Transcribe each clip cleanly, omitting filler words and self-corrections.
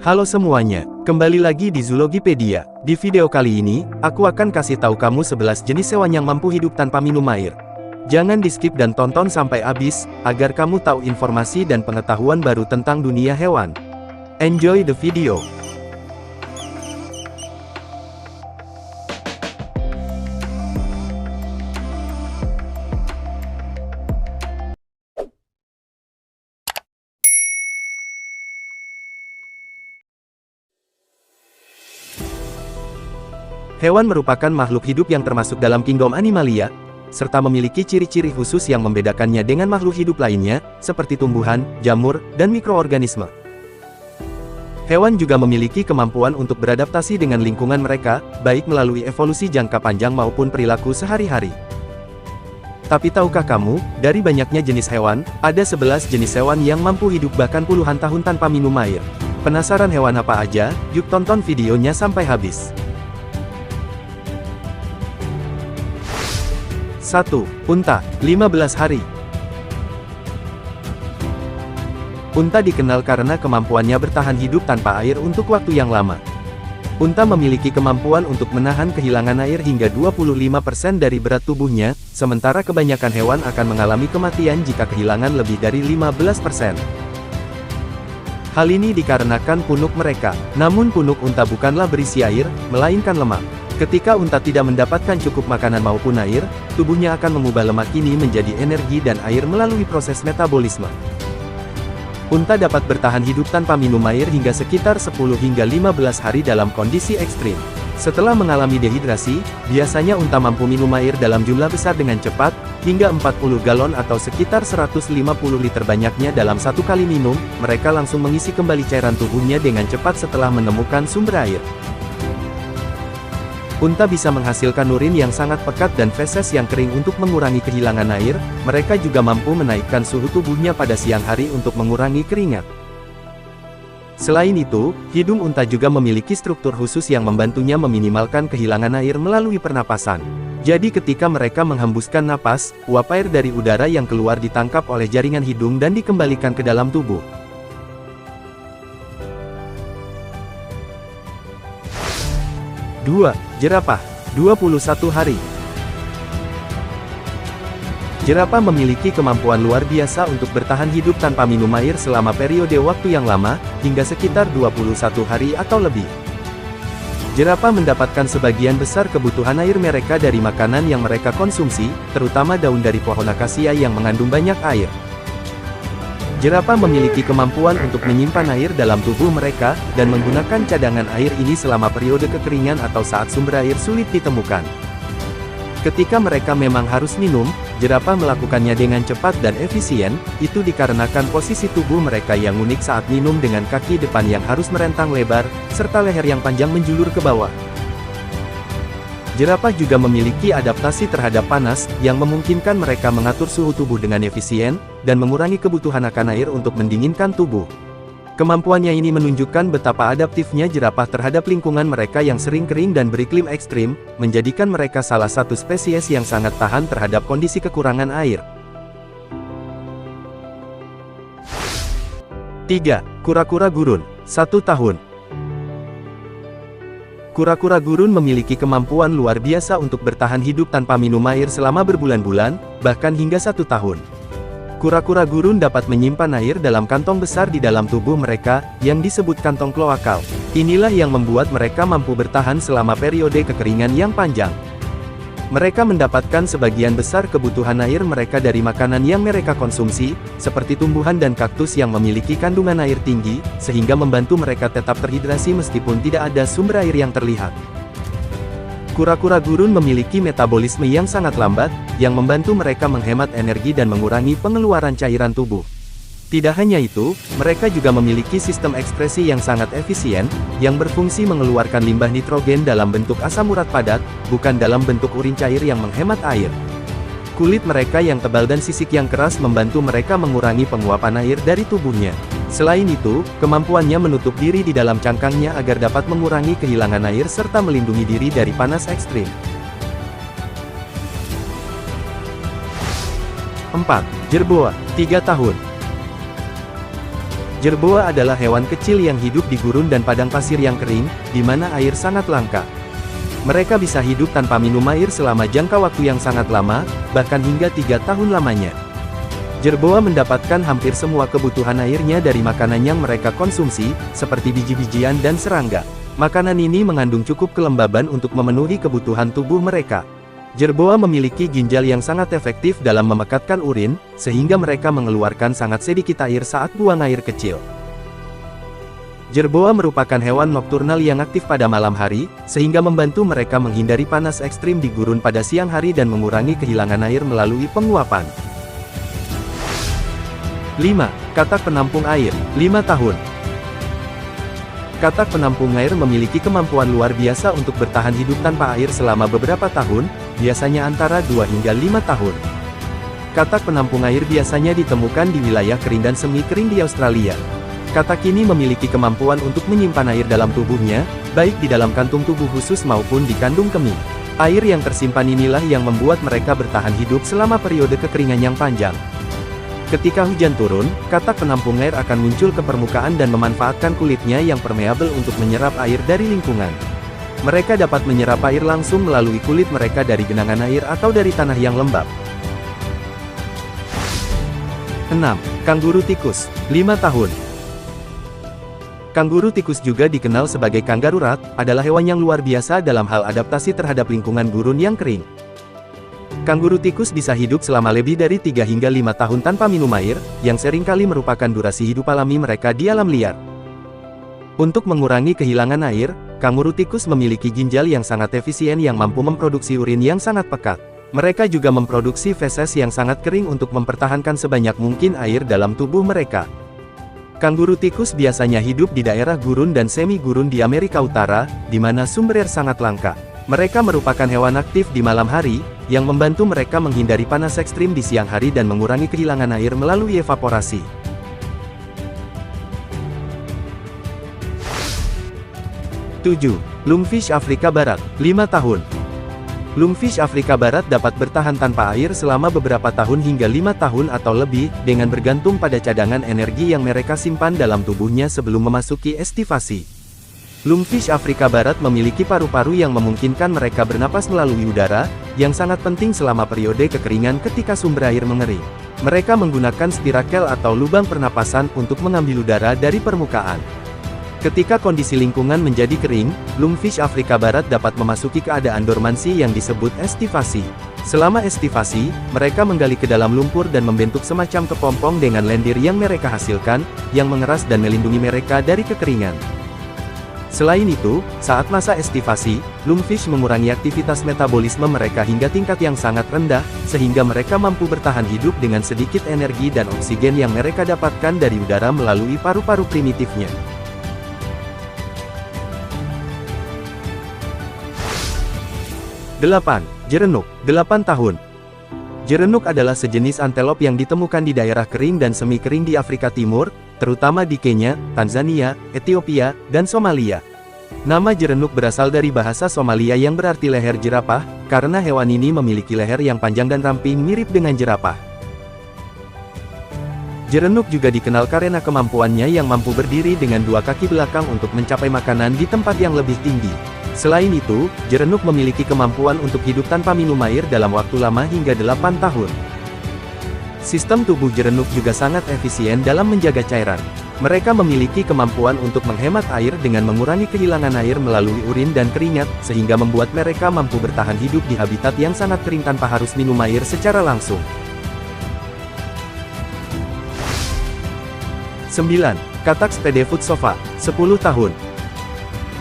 Halo semuanya, kembali lagi di Zoologipedia. Di video kali ini, aku akan kasih tahu kamu 11 jenis hewan yang mampu hidup tanpa minum air. Jangan di-skip dan tonton sampai habis, agar kamu tahu informasi dan pengetahuan baru tentang dunia hewan. Enjoy the video! Hewan merupakan makhluk hidup yang termasuk dalam kingdom Animalia, serta memiliki ciri-ciri khusus yang membedakannya dengan makhluk hidup lainnya, seperti tumbuhan, jamur, dan mikroorganisme. Hewan juga memiliki kemampuan untuk beradaptasi dengan lingkungan mereka, baik melalui evolusi jangka panjang maupun perilaku sehari-hari. Tapi tahukah kamu, dari banyaknya jenis hewan, ada 11 jenis hewan yang mampu hidup bahkan puluhan tahun tanpa minum air. Penasaran hewan apa aja? Yuk tonton videonya sampai habis. 1. Unta, 15 hari. Unta dikenal karena kemampuannya bertahan hidup tanpa air untuk waktu yang lama. Unta memiliki kemampuan untuk menahan kehilangan air hingga 25% dari berat tubuhnya, sementara kebanyakan hewan akan mengalami kematian jika kehilangan lebih dari 15%. Hal ini dikarenakan punuk mereka, namun punuk unta bukanlah berisi air, melainkan lemak. Ketika unta tidak mendapatkan cukup makanan maupun air, tubuhnya akan mengubah lemak ini menjadi energi dan air melalui proses metabolisme. Unta dapat bertahan hidup tanpa minum air hingga sekitar 10 hingga 15 hari dalam kondisi ekstrim. Setelah mengalami dehidrasi, biasanya unta mampu minum air dalam jumlah besar dengan cepat, hingga 40 galon atau sekitar 150 liter banyaknya dalam satu kali minum. Mereka langsung mengisi kembali cairan tubuhnya dengan cepat setelah menemukan sumber air. Unta bisa menghasilkan urin yang sangat pekat dan feses yang kering untuk mengurangi kehilangan air. Mereka juga mampu menaikkan suhu tubuhnya pada siang hari untuk mengurangi keringat. Selain itu, hidung unta juga memiliki struktur khusus yang membantunya meminimalkan kehilangan air melalui pernapasan. Jadi ketika mereka menghembuskan napas, uap air dari udara yang keluar ditangkap oleh jaringan hidung dan dikembalikan ke dalam tubuh. 2. Jerapah, 21 hari. Jerapah memiliki kemampuan luar biasa untuk bertahan hidup tanpa minum air selama periode waktu yang lama, hingga sekitar 21 hari atau lebih. Jerapah mendapatkan sebagian besar kebutuhan air mereka dari makanan yang mereka konsumsi, terutama daun dari pohon akasia yang mengandung banyak air. Jerapah memiliki kemampuan untuk menyimpan air dalam tubuh mereka, dan menggunakan cadangan air ini selama periode kekeringan atau saat sumber air sulit ditemukan. Ketika mereka memang harus minum, jerapah melakukannya dengan cepat dan efisien, itu dikarenakan posisi tubuh mereka yang unik saat minum dengan kaki depan yang harus merentang lebar, serta leher yang panjang menjulur ke bawah. Jerapah juga memiliki adaptasi terhadap panas, yang memungkinkan mereka mengatur suhu tubuh dengan efisien, dan mengurangi kebutuhan akan air untuk mendinginkan tubuh. Kemampuannya ini menunjukkan betapa adaptifnya jerapah terhadap lingkungan mereka yang sering kering dan beriklim ekstrim, menjadikan mereka salah satu spesies yang sangat tahan terhadap kondisi kekurangan air. 3. Kura-kura gurun, 1 tahun. Kura-kura gurun memiliki kemampuan luar biasa untuk bertahan hidup tanpa minum air selama berbulan-bulan, bahkan hingga 1 tahun. Kura-kura gurun dapat menyimpan air dalam kantong besar di dalam tubuh mereka, yang disebut kantong kloakal. Inilah yang membuat mereka mampu bertahan selama periode kekeringan yang panjang. Mereka mendapatkan sebagian besar kebutuhan air mereka dari makanan yang mereka konsumsi, seperti tumbuhan dan kaktus yang memiliki kandungan air tinggi, sehingga membantu mereka tetap terhidrasi meskipun tidak ada sumber air yang terlihat. Kura-kura gurun memiliki metabolisme yang sangat lambat, yang membantu mereka menghemat energi dan mengurangi pengeluaran cairan tubuh. Tidak hanya itu, mereka juga memiliki sistem ekskresi yang sangat efisien, yang berfungsi mengeluarkan limbah nitrogen dalam bentuk asam urat padat, bukan dalam bentuk urin cair yang menghemat air. Kulit mereka yang tebal dan sisik yang keras membantu mereka mengurangi penguapan air dari tubuhnya. Selain itu, kemampuannya menutup diri di dalam cangkangnya agar dapat mengurangi kehilangan air serta melindungi diri dari panas ekstrim. 4. Jerboa, 3 tahun. Jerboa adalah hewan kecil yang hidup di gurun dan padang pasir yang kering, di mana air sangat langka. Mereka bisa hidup tanpa minum air selama jangka waktu yang sangat lama, bahkan hingga 3 tahun lamanya. Jerboa mendapatkan hampir semua kebutuhan airnya dari makanan yang mereka konsumsi, seperti biji-bijian dan serangga. Makanan ini mengandung cukup kelembaban untuk memenuhi kebutuhan tubuh mereka. Jerboa memiliki ginjal yang sangat efektif dalam memekatkan urin, sehingga mereka mengeluarkan sangat sedikit air saat buang air kecil. Jerboa merupakan hewan nokturnal yang aktif pada malam hari, sehingga membantu mereka menghindari panas ekstrim di gurun pada siang hari dan mengurangi kehilangan air melalui penguapan. 5. Katak penampung air, 5 tahun. Katak penampung air memiliki kemampuan luar biasa untuk bertahan hidup tanpa air selama beberapa tahun, biasanya antara 2 hingga 5 tahun. Katak penampung air biasanya ditemukan di wilayah kering dan semi-kering di Australia. Katak ini memiliki kemampuan untuk menyimpan air dalam tubuhnya, baik di dalam kantung tubuh khusus maupun di kandung kemih. Air yang tersimpan inilah yang membuat mereka bertahan hidup selama periode kekeringan yang panjang. Ketika hujan turun, katak penampung air akan muncul ke permukaan dan memanfaatkan kulitnya yang permeabel untuk menyerap air dari lingkungan. Mereka dapat menyerap air langsung melalui kulit mereka dari genangan air atau dari tanah yang lembab. 6. Kanguru tikus, 5 tahun. Kanguru tikus juga dikenal sebagai kangaroo rat, adalah hewan yang luar biasa dalam hal adaptasi terhadap lingkungan gurun yang kering. Kanguru tikus bisa hidup selama lebih dari 3 hingga 5 tahun tanpa minum air, yang seringkali merupakan durasi hidup alami mereka di alam liar. Untuk mengurangi kehilangan air, kanguru tikus memiliki ginjal yang sangat efisien yang mampu memproduksi urin yang sangat pekat. Mereka juga memproduksi feses yang sangat kering untuk mempertahankan sebanyak mungkin air dalam tubuh mereka. Kanguru tikus biasanya hidup di daerah gurun dan semi-gurun di Amerika Utara, di mana sumber air sangat langka. Mereka merupakan hewan aktif di malam hari, yang membantu mereka menghindari panas ekstrim di siang hari dan mengurangi kehilangan air melalui evaporasi. 7. Lungfish Afrika Barat, 5 tahun. Lungfish Afrika Barat dapat bertahan tanpa air selama beberapa tahun hingga 5 tahun atau lebih, dengan bergantung pada cadangan energi yang mereka simpan dalam tubuhnya sebelum memasuki estivasi. Lungfish Afrika Barat memiliki paru-paru yang memungkinkan mereka bernapas melalui udara, yang sangat penting selama periode kekeringan ketika sumber air mengering. Mereka menggunakan spirakel atau lubang pernapasan untuk mengambil udara dari permukaan. Ketika kondisi lingkungan menjadi kering, Lungfish Afrika Barat dapat memasuki keadaan dormansi yang disebut estivasi. Selama estivasi, mereka menggali ke dalam lumpur dan membentuk semacam kepompong dengan lendir yang mereka hasilkan, yang mengeras dan melindungi mereka dari kekeringan. Selain itu, saat masa estivasi, lungfish mengurangi aktivitas metabolisme mereka hingga tingkat yang sangat rendah, sehingga mereka mampu bertahan hidup dengan sedikit energi dan oksigen yang mereka dapatkan dari udara melalui paru-paru primitifnya. 8. Jerenuk, 8 tahun. Jerenuk adalah sejenis antelop yang ditemukan di daerah kering dan semi-kering di Afrika Timur, terutama di Kenya, Tanzania, Ethiopia, dan Somalia. Nama jerenuk berasal dari bahasa Somalia yang berarti leher jerapah, karena hewan ini memiliki leher yang panjang dan ramping mirip dengan jerapah. Jerenuk juga dikenal karena kemampuannya yang mampu berdiri dengan 2 kaki belakang untuk mencapai makanan di tempat yang lebih tinggi. Selain itu, jerenuk memiliki kemampuan untuk hidup tanpa minum air dalam waktu lama hingga 8 tahun. Sistem tubuh jerenuk juga sangat efisien dalam menjaga cairan. Mereka memiliki kemampuan untuk menghemat air dengan mengurangi kehilangan air melalui urin dan keringat, sehingga membuat mereka mampu bertahan hidup di habitat yang sangat kering tanpa harus minum air secara langsung. 9. Katak Spadefoot Sova, 10 tahun.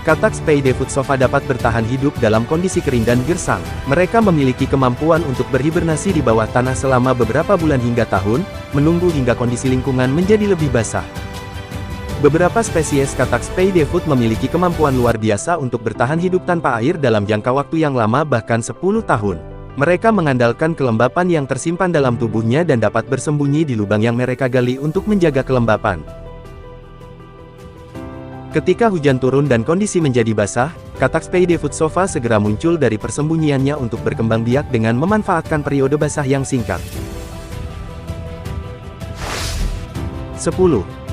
Katak Spadefoot Sova dapat bertahan hidup dalam kondisi kering dan gersang. Mereka memiliki kemampuan untuk berhibernasi di bawah tanah selama beberapa bulan hingga tahun, menunggu hingga kondisi lingkungan menjadi lebih basah. Beberapa spesies katak Spadefoot memiliki kemampuan luar biasa untuk bertahan hidup tanpa air dalam jangka waktu yang lama bahkan 10 tahun. Mereka mengandalkan kelembapan yang tersimpan dalam tubuhnya dan dapat bersembunyi di lubang yang mereka gali untuk menjaga kelembapan. Ketika hujan turun dan kondisi menjadi basah, katak Spadefoot Sova segera muncul dari persembunyiannya untuk berkembang biak dengan memanfaatkan periode basah yang singkat. 10.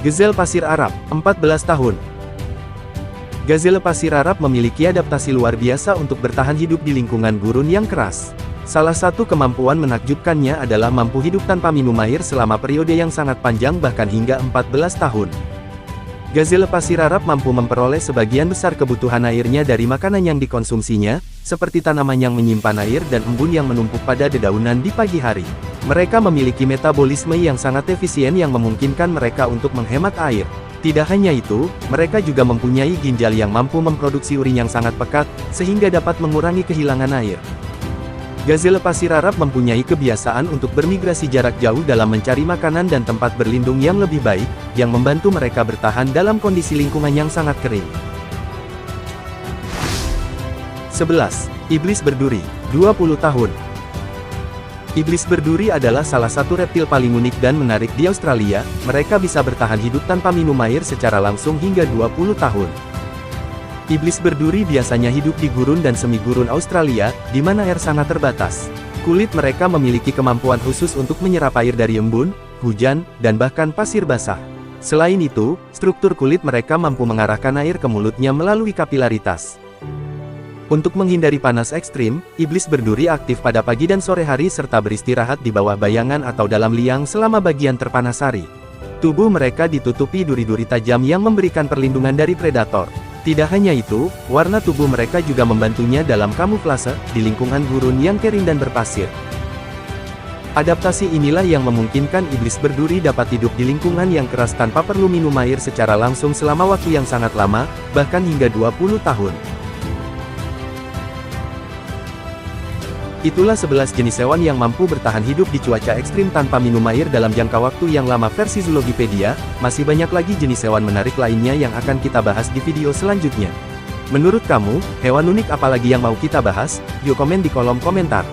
Gazelle pasir Arab, 14 tahun. Gazelle pasir Arab memiliki adaptasi luar biasa untuk bertahan hidup di lingkungan gurun yang keras. Salah satu kemampuan menakjubkannya adalah mampu hidup tanpa minum air selama periode yang sangat panjang bahkan hingga 14 tahun. Gazelle pasir Arab mampu memperoleh sebagian besar kebutuhan airnya dari makanan yang dikonsumsinya, seperti tanaman yang menyimpan air dan embun yang menumpuk pada dedaunan di pagi hari. Mereka memiliki metabolisme yang sangat efisien yang memungkinkan mereka untuk menghemat air. Tidak hanya itu, mereka juga mempunyai ginjal yang mampu memproduksi urin yang sangat pekat, sehingga dapat mengurangi kehilangan air. Gazelle pasir Arab mempunyai kebiasaan untuk bermigrasi jarak jauh dalam mencari makanan dan tempat berlindung yang lebih baik, yang membantu mereka bertahan dalam kondisi lingkungan yang sangat kering. 11. Iblis berduri, 20 tahun. Iblis berduri adalah salah satu reptil paling unik dan menarik di Australia. Mereka bisa bertahan hidup tanpa minum air secara langsung hingga 20 tahun. Iblis berduri biasanya hidup di gurun dan semi-gurun Australia, di mana air sangat terbatas. Kulit mereka memiliki kemampuan khusus untuk menyerap air dari embun, hujan, dan bahkan pasir basah. Selain itu, struktur kulit mereka mampu mengarahkan air ke mulutnya melalui kapilaritas. Untuk menghindari panas ekstrim, iblis berduri aktif pada pagi dan sore hari serta beristirahat di bawah bayangan atau dalam liang selama bagian terpanas hari. Tubuh mereka ditutupi duri-duri tajam yang memberikan perlindungan dari predator. Tidak hanya itu, warna tubuh mereka juga membantunya dalam kamuflase, di lingkungan gurun yang kering dan berpasir. Adaptasi inilah yang memungkinkan iblis berduri dapat hidup di lingkungan yang keras tanpa perlu minum air secara langsung selama waktu yang sangat lama, bahkan hingga 20 tahun. Itulah 11 jenis hewan yang mampu bertahan hidup di cuaca ekstrim tanpa minum air dalam jangka waktu yang lama versi Zoologipedia. Masih banyak lagi jenis hewan menarik lainnya yang akan kita bahas di video selanjutnya. Menurut kamu, hewan unik apa lagi yang mau kita bahas? Yuk komen di kolom komentar.